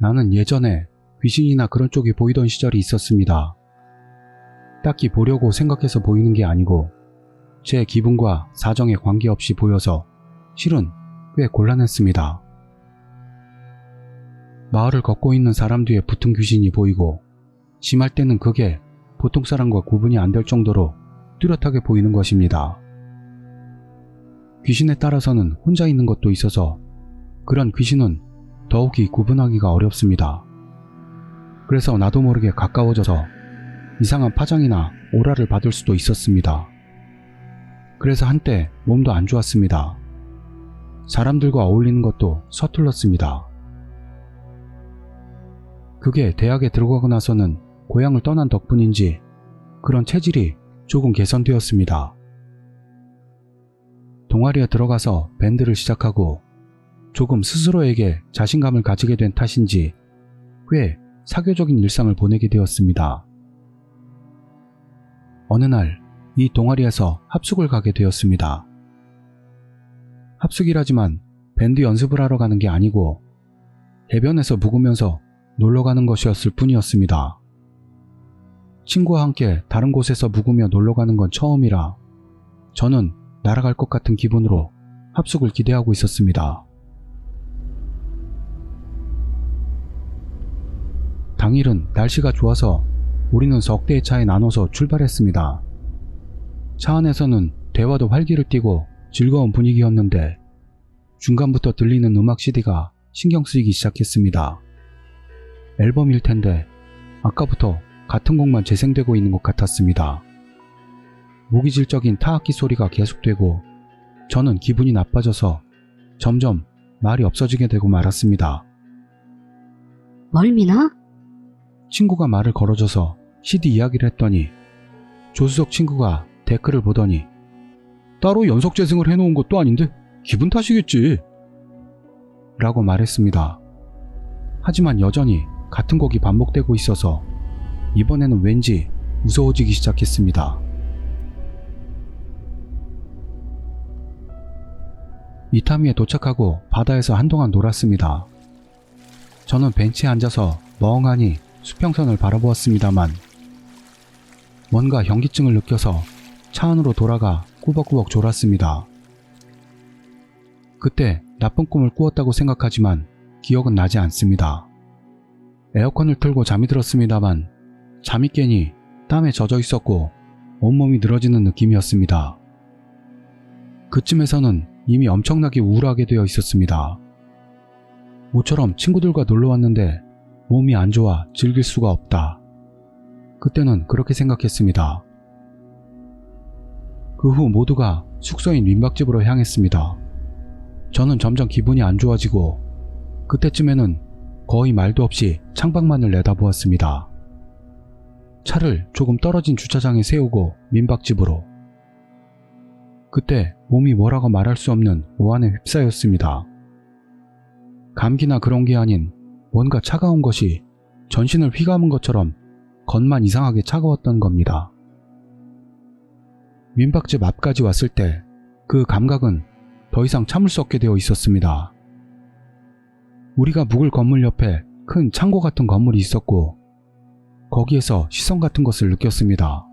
나는 예전에 귀신이나 그런 쪽이 보이던 시절이 있었습니다. 딱히 보려고 생각해서 보이는 게 아니고 제 기분과 사정에 관계없이 보여서 실은 꽤 곤란했습니다. 마을을 걷고 있는 사람 뒤에 붙은 귀신이 보이고 심할 때는 그게 보통 사람과 구분이 안 될 정도로 뚜렷하게 보이는 것입니다. 귀신에 따라서는 혼자 있는 것도 있어서 그런 귀신은 더욱이 구분하기가 어렵습니다. 그래서 나도 모르게 가까워져서 이상한 파장이나 오라를 받을 수도 있었습니다. 그래서 한때 몸도 안 좋았습니다. 사람들과 어울리는 것도 서툴렀습니다. 그게 대학에 들어가고 나서는 고향을 떠난 덕분인지 그런 체질이 조금 개선되었습니다. 동아리에 들어가서 밴드를 시작하고 조금 스스로에게 자신감을 가지게 된 탓인지 꽤 사교적인 일상을 보내게 되었습니다. 어느 날 이 동아리에서 합숙을 가게 되었습니다. 합숙이라지만 밴드 연습을 하러 가는 게 아니고 해변에서 묵으면서 놀러 가는 것이었을 뿐이었습니다. 친구와 함께 다른 곳에서 묵으며 놀러 가는 건 처음이라 저는 날아갈 것 같은 기분으로 합숙을 기대하고 있었습니다. 당일은 날씨가 좋아서 우리는 석 대의 차에 나눠서 출발했습니다. 차 안에서는 대화도 활기를 띠고 즐거운 분위기였는데 중간부터 들리는 음악 CD가 신경 쓰이기 시작했습니다. 앨범일 텐데 아까부터 같은 곡만 재생되고 있는 것 같았습니다. 무기질적인 타악기 소리가 계속되고 저는 기분이 나빠져서 점점 말이 없어지게 되고 말았습니다. 뭘 미나? 친구가 말을 걸어줘서 CD 이야기를 했더니 조수석 친구가 댓글을 보더니 따로 연속 재생을 해놓은 것도 아닌데 기분 탓이겠지 라고 말했습니다. 하지만 여전히 같은 곡이 반복되고 있어서 이번에는 왠지 무서워지기 시작했습니다. 이타미에 도착하고 바다에서 한동안 놀았습니다. 저는 벤치에 앉아서 멍하니 수평선을 바라보았습니다만 뭔가 현기증을 느껴서 차 안으로 돌아가 꾸벅꾸벅 졸았습니다. 그때 나쁜 꿈을 꾸었다고 생각하지만 기억은 나지 않습니다. 에어컨을 틀고 잠이 들었습니다만 잠이 깨니 땀에 젖어 있었고 온몸이 늘어지는 느낌이었습니다. 그쯤에서는 이미 엄청나게 우울하게 되어 있었습니다. 모처럼 친구들과 놀러 왔는데 몸이 안 좋아 즐길 수가 없다. 그때는 그렇게 생각했습니다. 그 후 모두가 숙소인 민박집으로 향했습니다. 저는 점점 기분이 안 좋아지고 그때쯤에는 거의 말도 없이 창밖만을 내다보았습니다. 차를 조금 떨어진 주차장에 세우고 민박집으로. 그때 몸이 뭐라고 말할 수 없는 오한에 휩싸였습니다. 감기나 그런 게 아닌 뭔가 차가운 것이 전신을 휘감은 것처럼 겉만 이상하게 차가웠던 겁니다. 민박집 앞까지 왔을 때 그 감각은 더 이상 참을 수 없게 되어 있었습니다. 우리가 묵을 건물 옆에 큰 창고 같은 건물이 있었고 거기에서 시선 같은 것을 느꼈습니다.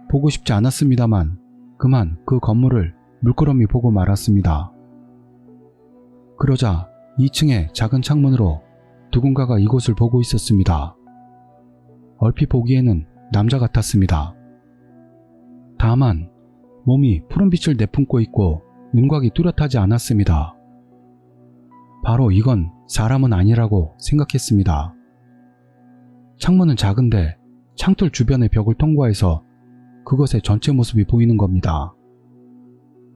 보고 싶지 않았습니다만 그만 그 건물을 물끄러미 보고 말았습니다. 그러자 2층의 작은 창문으로 누군가가 이곳을 보고 있었습니다. 얼핏 보기에는 남자 같았습니다. 다만 몸이 푸른빛을 내뿜고 있고 윤곽이 뚜렷하지 않았습니다. 바로 이건 사람은 아니라고 생각했습니다. 창문은 작은데 창틀 주변의 벽을 통과해서 그것의 전체 모습이 보이는 겁니다.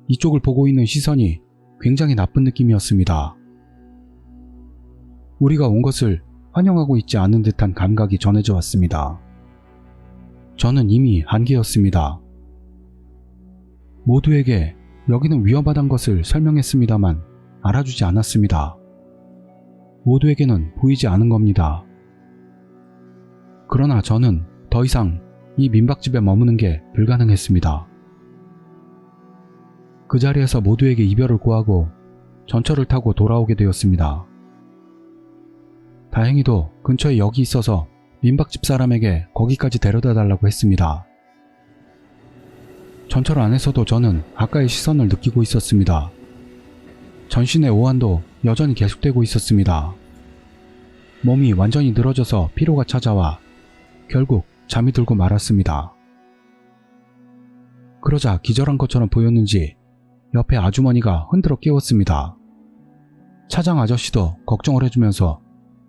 이쪽을 보고 있는 시선이 굉장히 나쁜 느낌이었습니다. 우리가 온 것을 환영하고 있지 않은 듯한 감각이 전해져 왔습니다. 저는 이미 한계였습니다. 모두에게 여기는 위험하다는 것을 설명했습니다만 알아주지 않았습니다. 모두에게는 보이지 않은 겁니다. 그러나 저는 더 이상 이 민박집에 머무는 게 불가능했습니다. 그 자리에서 모두에게 이별을 고하고 전철을 타고 돌아오게 되었습니다. 다행히도 근처에 역이 있어서 민박집 사람에게 거기까지 데려다 달라고 했습니다. 전철 안에서도 저는 아까의 시선을 느끼고 있었습니다. 전신의 오한도 여전히 계속되고 있었습니다. 몸이 완전히 늘어져서 피로가 찾아와 결국 잠이 들고 말았습니다. 그러자 기절한 것처럼 보였는지 옆에 아주머니가 흔들어 깨웠습니다. 차장 아저씨도 걱정을 해주면서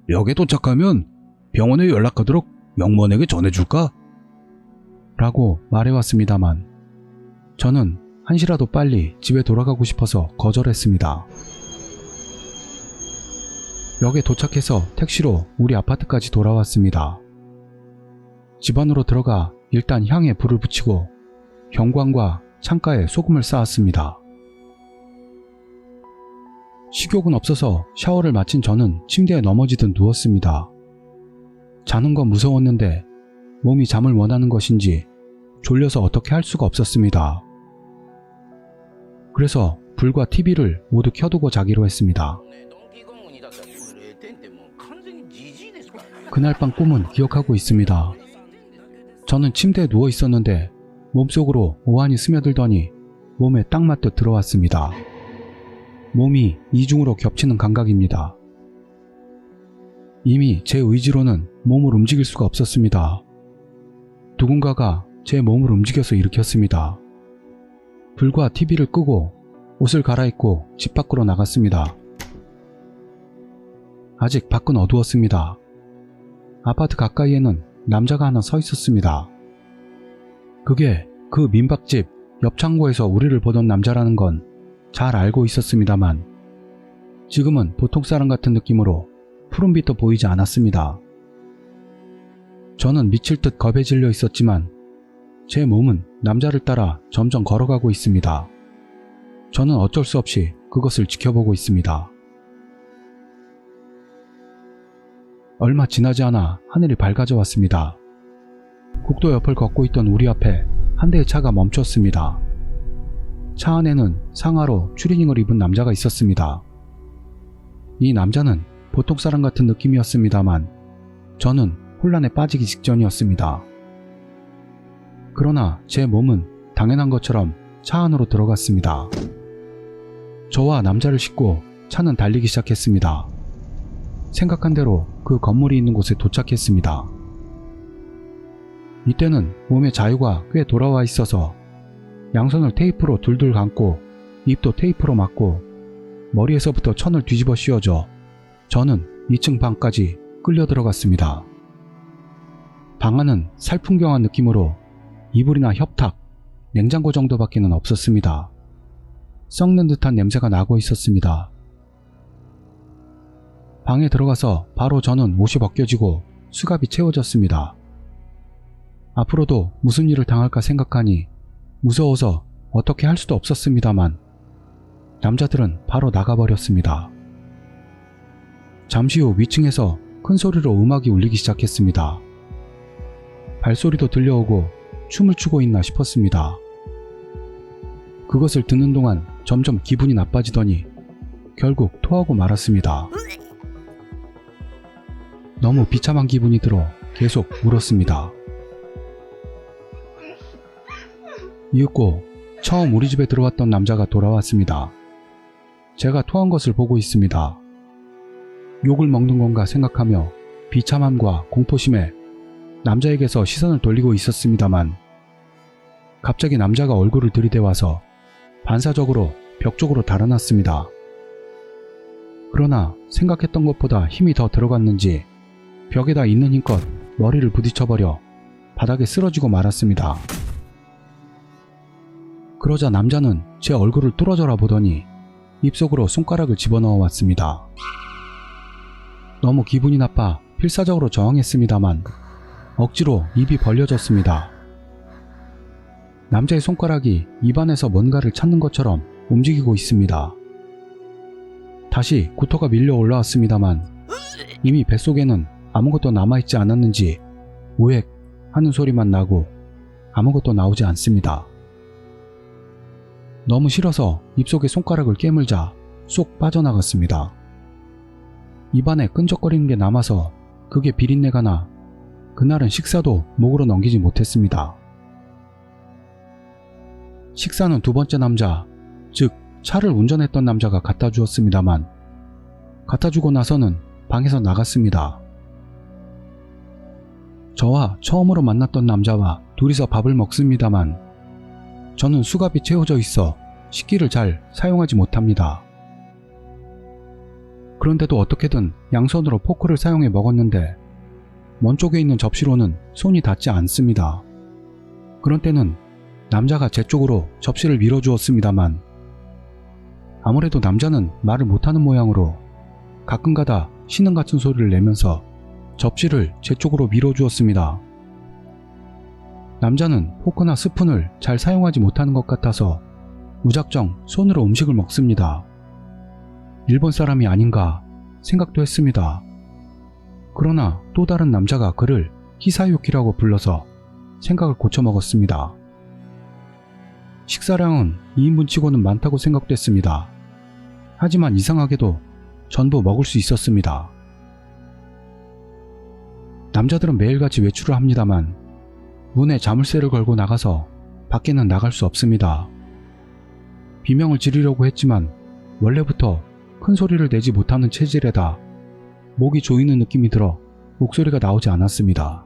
역에 도착하면 병원에 연락하도록 영무원에게 전해줄까? 라고 말해왔습니다만 저는 한시라도 빨리 집에 돌아가고 싶어서 거절했습니다. 역에 도착해서 택시로 우리 아파트까지 돌아왔습니다. 집 안으로 들어가 일단 향에 불을 붙이고 경관과 창가에 소금을 쌓았습니다. 식욕은 없어서 샤워를 마친 저는 침대에 넘어지듯 누웠습니다. 자는 건 무서웠는데 몸이 잠을 원하는 것인지 졸려서 어떻게 할 수가 없었습니다. 그래서 불과 TV를 모두 켜두고 자기로 했습니다. 그날 밤 꿈은 기억하고 있습니다. 저는 침대에 누워 있었는데 몸속으로 오한이 스며들더니 몸에 딱 맞듯 들어왔습니다. 몸이 이중으로 겹치는 감각입니다. 이미 제 의지로는 몸을 움직일 수가 없었습니다. 누군가가 제 몸을 움직여서 일으켰습니다. 불과 TV를 끄고 옷을 갈아입고 집 밖으로 나갔습니다. 아직 밖은 어두웠습니다. 아파트 가까이에는 남자가 하나 서 있었습니다. 그게 그 민박집 옆 창고에서 우리를 보던 남자라는 건 잘 알고 있었습니다만 지금은 보통 사람 같은 느낌으로 푸른빛도 보이지 않았습니다. 저는 미칠 듯 겁에 질려 있었지만 제 몸은 남자를 따라 점점 걸어가고 있습니다. 저는 어쩔 수 없이 그것을 지켜보고 있습니다. 얼마 지나지 않아 하늘이 밝아져 왔습니다. 국도 옆을 걷고 있던 우리 앞에 한 대의 차가 멈췄습니다. 차 안에는 상하로 추리닝을 입은 남자가 있었습니다. 이 남자는 보통 사람 같은 느낌이었습니다만 저는 혼란에 빠지기 직전이었습니다. 그러나 제 몸은 당연한 것처럼 차 안으로 들어갔습니다. 저와 남자를 싣고 차는 달리기 시작했습니다. 생각한 대로 그 건물이 있는 곳에 도착했습니다. 이때는 몸에 자유가 꽤 돌아와 있어서 양손을 테이프로 둘둘 감고 입도 테이프로 막고 머리에서부터 천을 뒤집어 씌워줘 저는 2층 방까지 끌려 들어갔습니다. 방 안은 살풍경한 느낌으로 이불이나 협탁, 냉장고 정도밖에는 없었습니다. 썩는 듯한 냄새가 나고 있었습니다. 방에 들어가서 바로 저는 옷이 벗겨지고 수갑이 채워졌습니다. 앞으로도 무슨 일을 당할까 생각하니 무서워서 어떻게 할 수도 없었습니다만 남자들은 바로 나가버렸습니다. 잠시 후 위층에서 큰 소리로 음악이 울리기 시작했습니다. 발소리도 들려오고 춤을 추고 있나 싶었습니다. 그것을 듣는 동안 점점 기분이 나빠지더니 결국 토하고 말았습니다. 너무 비참한 기분이 들어 계속 울었습니다. 이윽고 처음 우리 집에 들어왔던 남자가 돌아왔습니다. 제가 토한 것을 보고 있습니다. 욕을 먹는 건가 생각하며 비참함과 공포심에 남자에게서 시선을 돌리고 있었습니다만 갑자기 남자가 얼굴을 들이대와서 반사적으로 벽 쪽으로 달아났습니다. 그러나 생각했던 것보다 힘이 더 들어갔는지 벽에다 있는 힘껏 머리를 부딪혀버려 바닥에 쓰러지고 말았습니다. 그러자 남자는 제 얼굴을 뚫어져라 보더니 입속으로 손가락을 집어넣어 왔습니다. 너무 기분이 나빠 필사적으로 저항했습니다만 억지로 입이 벌려졌습니다. 남자의 손가락이 입안에서 뭔가를 찾는 것처럼 움직이고 있습니다. 다시 구토가 밀려 올라왔습니다만 이미 뱃속에는 아무것도 남아있지 않았는지 우액 하는 소리만 나고 아무것도 나오지 않습니다. 너무 싫어서 입속에 손가락을 깨물자 쏙 빠져나갔습니다. 입안에 끈적거리는 게 남아서 그게 비린내가 나 그날은 식사도 목으로 넘기지 못했습니다. 식사는 두 번째 남자, 즉 차를 운전했던 남자가 갖다 주었습니다만 갖다 주고 나서는 방에서 나갔습니다. 저와 처음으로 만났던 남자와 둘이서 밥을 먹습니다만 저는 수갑이 채워져 있어 식기를 잘 사용하지 못합니다. 그런데도 어떻게든 양손으로 포크를 사용해 먹었는데 먼 쪽에 있는 접시로는 손이 닿지 않습니다. 그런 때는 남자가 제 쪽으로 접시를 밀어주었습니다만 아무래도 남자는 말을 못하는 모양으로 가끔가다 신음 같은 소리를 내면서 접시를 제 쪽으로 밀어주었습니다. 남자는 포크나 스푼을 잘 사용하지 못하는 것 같아서 무작정 손으로 음식을 먹습니다. 일본 사람이 아닌가 생각도 했습니다. 그러나 또 다른 남자가 그를 히사유키라고 불러서 생각을 고쳐 먹었습니다. 식사량은 2인분 치고는 많다고 생각됐습니다. 하지만 이상하게도 전부 먹을 수 있었습니다. 남자들은 매일같이 외출을 합니다만 문에 자물쇠를 걸고 나가서 밖에는 나갈 수 없습니다. 비명을 지르려고 했지만 원래부터 큰 소리를 내지 못하는 체질에다 목이 조이는 느낌이 들어 목소리가 나오지 않았습니다.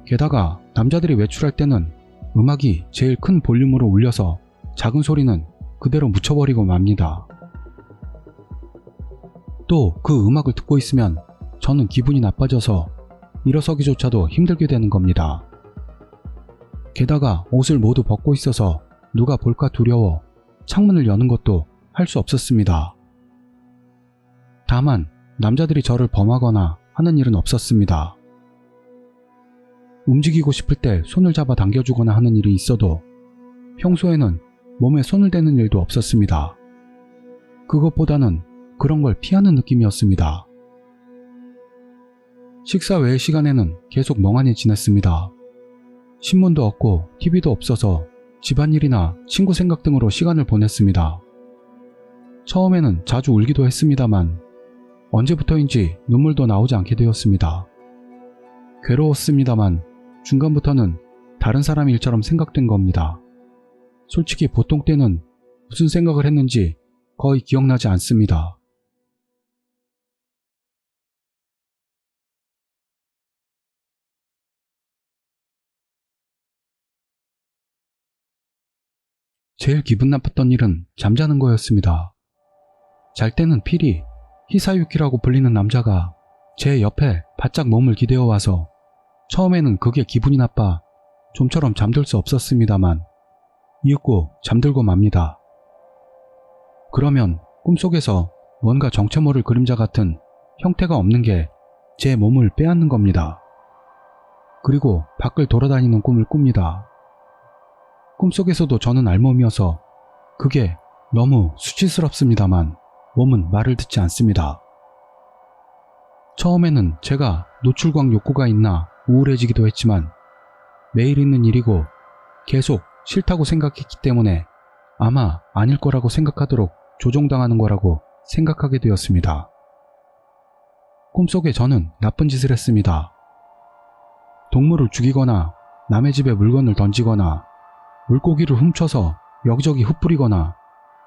게다가 남자들이 외출할 때는 음악이 제일 큰 볼륨으로 울려서 작은 소리는 그대로 묻혀버리고 맙니다. 또 그 음악을 듣고 있으면 저는 기분이 나빠져서 일어서기조차도 힘들게 되는 겁니다. 게다가 옷을 모두 벗고 있어서 누가 볼까 두려워 창문을 여는 것도 할 수 없었습니다. 다만 남자들이 저를 범하거나 하는 일은 없었습니다. 움직이고 싶을 때 손을 잡아 당겨주거나 하는 일이 있어도 평소에는 몸에 손을 대는 일도 없었습니다. 그것보다는 그런 걸 피하는 느낌이었습니다. 식사 외의 시간에는 계속 멍하니 지냈습니다. 신문도 없고 TV도 없어서 집안일이나 친구 생각 등으로 시간을 보냈습니다. 처음에는 자주 울기도 했습니다만 언제부터인지 눈물도 나오지 않게 되었습니다. 괴로웠습니다만 중간부터는 다른 사람 일처럼 생각된 겁니다. 솔직히 보통 때는 무슨 생각을 했는지 거의 기억나지 않습니다. 제일 기분 나빴던 일은 잠자는 거였습니다. 잘 때는 필히 히사유키라고 불리는 남자가 제 옆에 바짝 몸을 기대어 와서 처음에는 그게 기분이 나빠 좀처럼 잠들 수 없었습니다만 이윽고 잠들고 맙니다. 그러면 꿈속에서 뭔가 정체 모를 그림자 같은 형태가 없는 게 제 몸을 빼앗는 겁니다. 그리고 밖을 돌아다니는 꿈을 꿉니다. 꿈속에서도 저는 알몸이어서 그게 너무 수치스럽습니다만 몸은 말을 듣지 않습니다. 처음에는 제가 노출광 욕구가 있나 우울해지기도 했지만 매일 있는 일이고 계속 싫다고 생각했기 때문에 아마 아닐 거라고 생각하도록 조종당하는 거라고 생각하게 되었습니다. 꿈속에 저는 나쁜 짓을 했습니다. 동물을 죽이거나 남의 집에 물건을 던지거나 물고기를 훔쳐서 여기저기 흩뿌리거나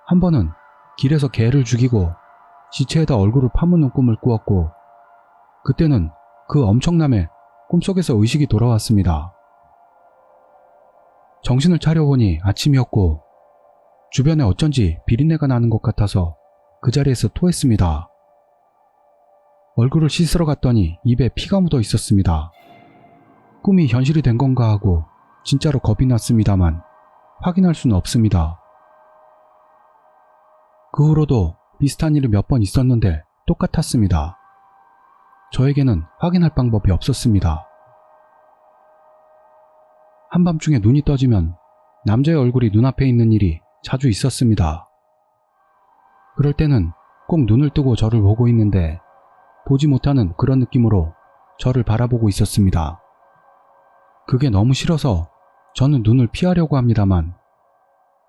한 번은 길에서 개를 죽이고 시체에다 얼굴을 파묻는 꿈을 꾸었고 그때는 그 엄청남에 꿈속에서 의식이 돌아왔습니다. 정신을 차려보니 아침이었고 주변에 어쩐지 비린내가 나는 것 같아서 그 자리에서 토했습니다. 얼굴을 씻으러 갔더니 입에 피가 묻어 있었습니다. 꿈이 현실이 된 건가 하고 진짜로 겁이 났습니다만 확인할 수는 없습니다. 그 후로도 비슷한 일이 몇 번 있었는데 똑같았습니다. 저에게는 확인할 방법이 없었습니다. 한밤중에 눈이 떠지면 남자의 얼굴이 눈앞에 있는 일이 자주 있었습니다. 그럴 때는 꼭 눈을 뜨고 저를 보고 있는데 보지 못하는 그런 느낌으로 저를 바라보고 있었습니다. 그게 너무 싫어서 저는 눈을 피하려고 합니다만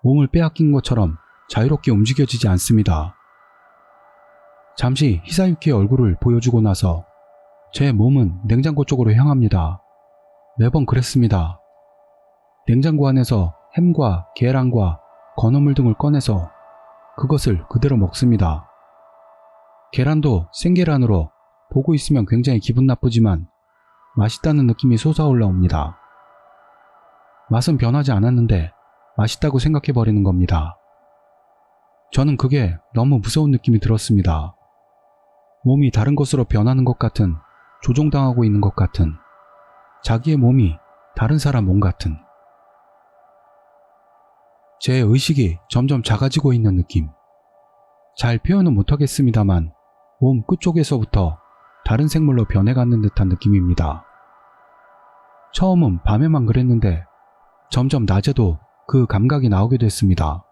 몸을 빼앗긴 것처럼 자유롭게 움직여지지 않습니다. 잠시 히사유키의 얼굴을 보여주고 나서 제 몸은 냉장고 쪽으로 향합니다. 매번 그랬습니다. 냉장고 안에서 햄과 계란과 건어물 등을 꺼내서 그것을 그대로 먹습니다. 계란도 생계란으로 보고 있으면 굉장히 기분 나쁘지만 맛있다는 느낌이 솟아올라옵니다. 맛은 변하지 않았는데 맛있다고 생각해버리는 겁니다. 저는 그게 너무 무서운 느낌이 들었습니다. 몸이 다른 것으로 변하는 것 같은, 조종당하고 있는 것 같은, 자기의 몸이 다른 사람 몸 같은, 제 의식이 점점 작아지고 있는 느낌. 잘 표현은 못하겠습니다만 몸 끝쪽에서부터 다른 생물로 변해가는 듯한 느낌입니다. 처음은 밤에만 그랬는데 점점 낮에도 그 감각이 나오게 됐습니다.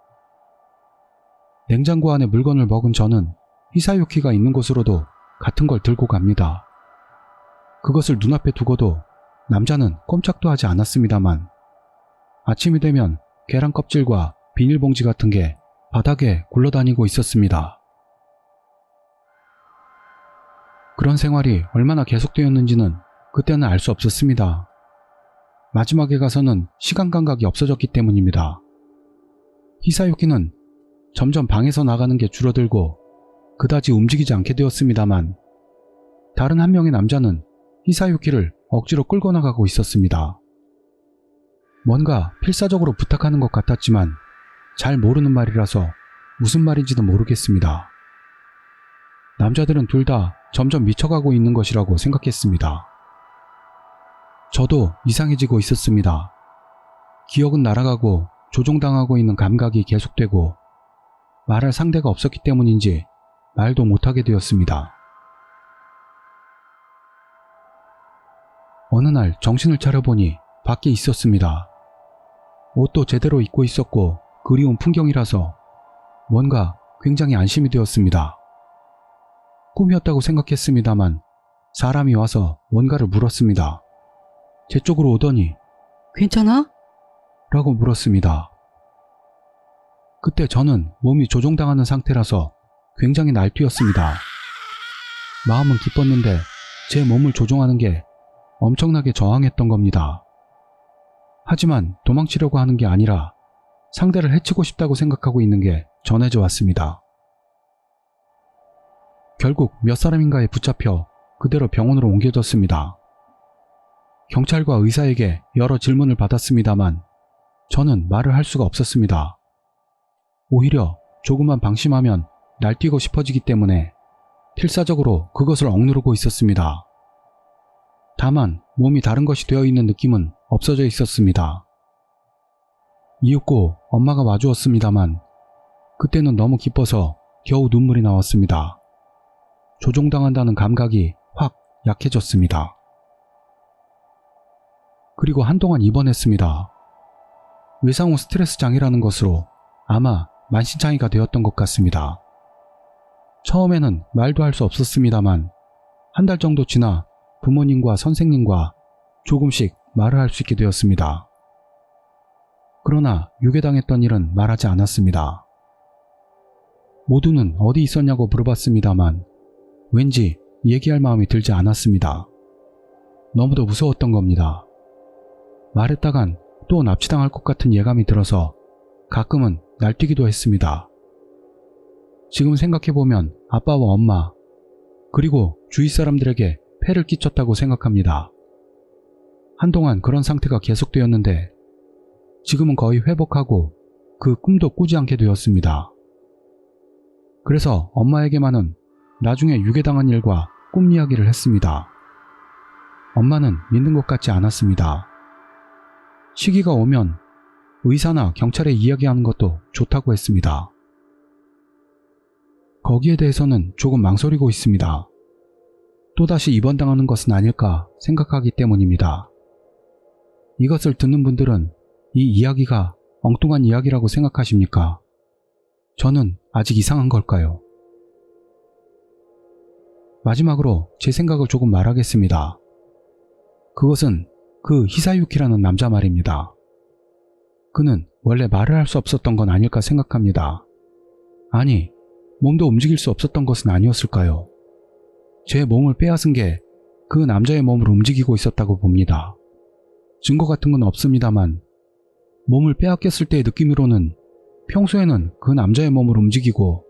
냉장고 안에 물건을 먹은 저는 히사유키가 있는 곳으로도 같은 걸 들고 갑니다. 그것을 눈앞에 두고도 남자는 꼼짝도 하지 않았습니다만 아침이 되면 계란 껍질과 비닐봉지 같은 게 바닥에 굴러다니고 있었습니다. 그런 생활이 얼마나 계속되었는지는 그때는 알 수 없었습니다. 마지막에 가서는 시간 감각이 없어졌기 때문입니다. 히사유키는 점점 방에서 나가는 게 줄어들고 그다지 움직이지 않게 되었습니다만 다른 한 명의 남자는 히사유키를 억지로 끌고 나가고 있었습니다. 뭔가 필사적으로 부탁하는 것 같았지만 잘 모르는 말이라서 무슨 말인지도 모르겠습니다. 남자들은 둘 다 점점 미쳐가고 있는 것이라고 생각했습니다. 저도 이상해지고 있었습니다. 기억은 날아가고 조종당하고 있는 감각이 계속되고 말할 상대가 없었기 때문인지 말도 못하게 되었습니다. 어느 날 정신을 차려보니 밖에 있었습니다. 옷도 제대로 입고 있었고 그리운 풍경이라서 뭔가 굉장히 안심이 되었습니다. 꿈이었다고 생각했습니다만 사람이 와서 뭔가를 물었습니다. 제 쪽으로 오더니 괜찮아? 라고 물었습니다. 그때 저는 몸이 조종당하는 상태라서 굉장히 날뛰었습니다. 마음은 기뻤는데 제 몸을 조종하는 게 엄청나게 저항했던 겁니다. 하지만 도망치려고 하는 게 아니라 상대를 해치고 싶다고 생각하고 있는 게 전해져 왔습니다. 결국 몇 사람인가에 붙잡혀 그대로 병원으로 옮겨졌습니다. 경찰과 의사에게 여러 질문을 받았습니다만 저는 말을 할 수가 없었습니다. 오히려 조금만 방심하면 날뛰고 싶어지기 때문에 필사적으로 그것을 억누르고 있었습니다. 다만 몸이 다른 것이 되어 있는 느낌은 없어져 있었습니다. 이윽고 엄마가 와주었습니다만 그때는 너무 기뻐서 겨우 눈물이 나왔습니다. 조종당한다는 감각이 확 약해졌습니다. 그리고 한동안 입원했습니다. 외상후 스트레스 장애라는 것으로 아마 만신창이가 되었던 것 같습니다. 처음에는 말도 할 수 없었습니다만 한 달 정도 지나 부모님과 선생님과 조금씩 말을 할 수 있게 되었습니다. 그러나 유괴당했던 일은 말하지 않았습니다. 모두는 어디 있었냐고 물어봤습니다만 왠지 얘기할 마음이 들지 않았습니다. 너무도 무서웠던 겁니다. 말했다간 또 납치당할 것 같은 예감이 들어서 가끔은 날뛰기도 했습니다. 지금 생각해보면 아빠와 엄마 그리고 주위 사람들에게 폐를 끼쳤다고 생각합니다. 한동안 그런 상태가 계속되었는데 지금은 거의 회복하고 그 꿈도 꾸지 않게 되었습니다. 그래서 엄마에게만은 나중에 유괴당한 일과 꿈 이야기를 했습니다. 엄마는 믿는 것 같지 않았습니다. 시기가 오면 의사나 경찰에 이야기하는 것도 좋다고 했습니다. 거기에 대해서는 조금 망설이고 있습니다. 또다시 입원당하는 것은 아닐까 생각하기 때문입니다. 이것을 듣는 분들은 이 이야기가 엉뚱한 이야기라고 생각하십니까? 저는 아직 이상한 걸까요? 마지막으로 제 생각을 조금 말하겠습니다. 그것은 그 히사유키라는 남자 말입니다. 그는 원래 말을 할 수 없었던 건 아닐까 생각합니다. 아니, 몸도 움직일 수 없었던 것은 아니었을까요? 제 몸을 빼앗은 게 그 남자의 몸을 움직이고 있었다고 봅니다. 증거 같은 건 없습니다만 몸을 빼앗겼을 때의 느낌으로는 평소에는 그 남자의 몸을 움직이고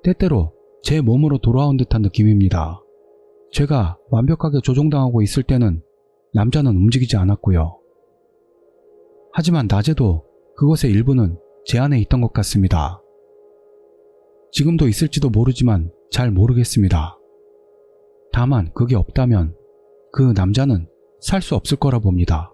때때로 제 몸으로 돌아온 듯한 느낌입니다. 제가 완벽하게 조종당하고 있을 때는 남자는 움직이지 않았고요. 하지만 낮에도 그것의 일부는 제 안에 있던 것 같습니다. 지금도 있을지도 모르지만 잘 모르겠습니다. 다만 그게 없다면 그 남자는 살 수 없을 거라 봅니다.